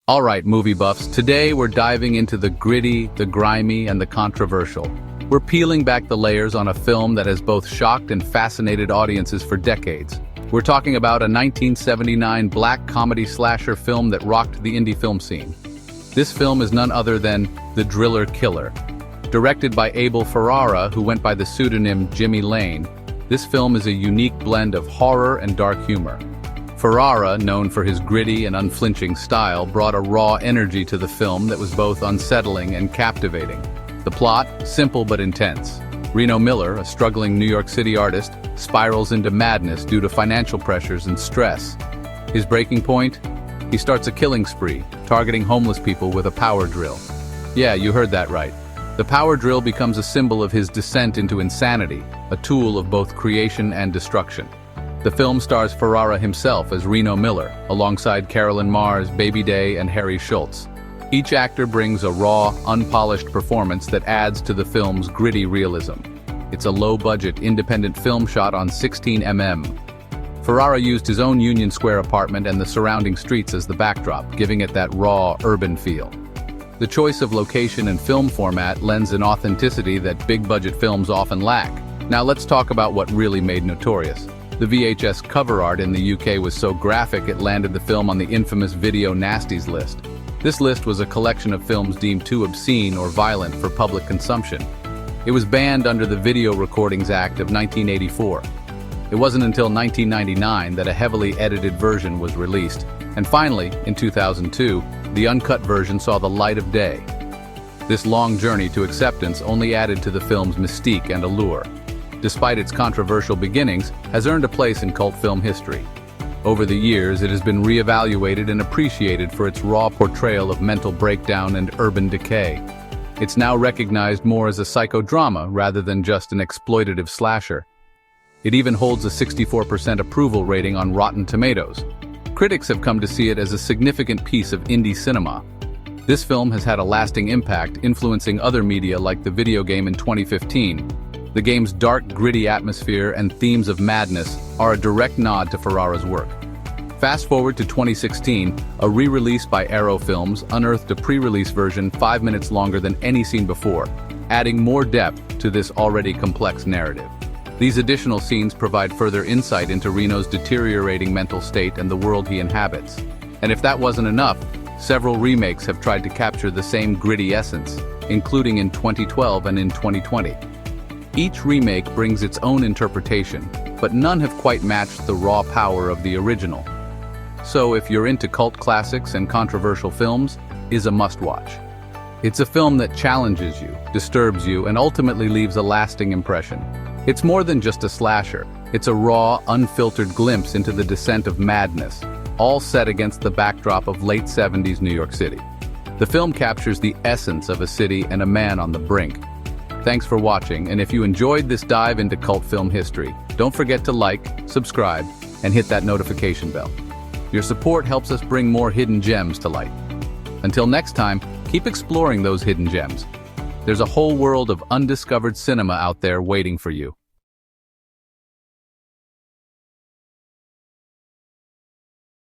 All right, movie buffs, today we're diving into the gritty, the grimy, and the controversial. We're peeling back the layers on a film that has both shocked and fascinated audiences for decades. We're talking about a 1979 black comedy slasher film that rocked the indie film scene. This film is none other than The Driller Killer. Directed by Abel Ferrara, who went by the pseudonym Jimmy Lane, this film is a unique blend of horror and dark humor. Ferrara, known for his gritty and unflinching style, brought a raw energy to the film that was both unsettling and captivating. The plot, simple but intense. Reno Miller, a struggling New York City artist, spirals into madness due to financial pressures and stress. His breaking point? He starts a killing spree, targeting homeless people with a power drill. Yeah, you heard that right. The power drill becomes a symbol of his descent into insanity, a tool of both creation and destruction. The film stars Ferrara himself as Reno Miller, alongside Carolyn Mars, Baby Day, and Harry Schultz. Each actor brings a raw, unpolished performance that adds to the film's gritty realism. It's a low-budget, independent film shot on 16mm. Ferrara used his own Union Square apartment and the surrounding streets as the backdrop, giving it that raw, urban feel. The choice of location and film format lends an authenticity that big-budget films often lack. Now let's talk about what really made Notorious. The VHS cover art in the UK was so graphic it landed the film on the infamous Video Nasties list. This list was a collection of films deemed too obscene or violent for public consumption. It was banned under the Video Recordings Act of 1984. It wasn't until 1999 that a heavily edited version was released, and finally, in 2002, the uncut version saw the light of day. This long journey to acceptance only added to the film's mystique and allure. Despite its controversial beginnings, has earned a place in cult film history. Over the years, it has been reevaluated and appreciated for its raw portrayal of mental breakdown and urban decay. It's now recognized more as a psychodrama rather than just an exploitative slasher. It even holds a 64% approval rating on Rotten Tomatoes. Critics have come to see it as a significant piece of indie cinema. This film has had a lasting impact, influencing other media like the video game in 2015. The game's dark, gritty atmosphere and themes of madness are a direct nod to Ferrara's work. Fast forward to 2016, a re-release by Arrow Films unearthed a pre-release version 5 minutes longer than any seen before, adding more depth to this already complex narrative. These additional scenes provide further insight into Reno's deteriorating mental state and the world he inhabits. And if that wasn't enough, several remakes have tried to capture the same gritty essence, including in 2012 and in 2020. Each remake brings its own interpretation, but none have quite matched the raw power of the original. So if you're into cult classics and controversial films, is a must-watch. It's a film that challenges you, disturbs you, and ultimately leaves a lasting impression. It's more than just a slasher. It's a raw, unfiltered glimpse into the descent of madness, all set against the backdrop of late 70s New York City. The film captures the essence of a city and a man on the brink. Thanks for watching, and if you enjoyed this dive into cult film history, don't forget to like, subscribe, and hit that notification bell. Your support helps us bring more hidden gems to light. Until next time, keep exploring those hidden gems. There's a whole world of undiscovered cinema out there waiting for you.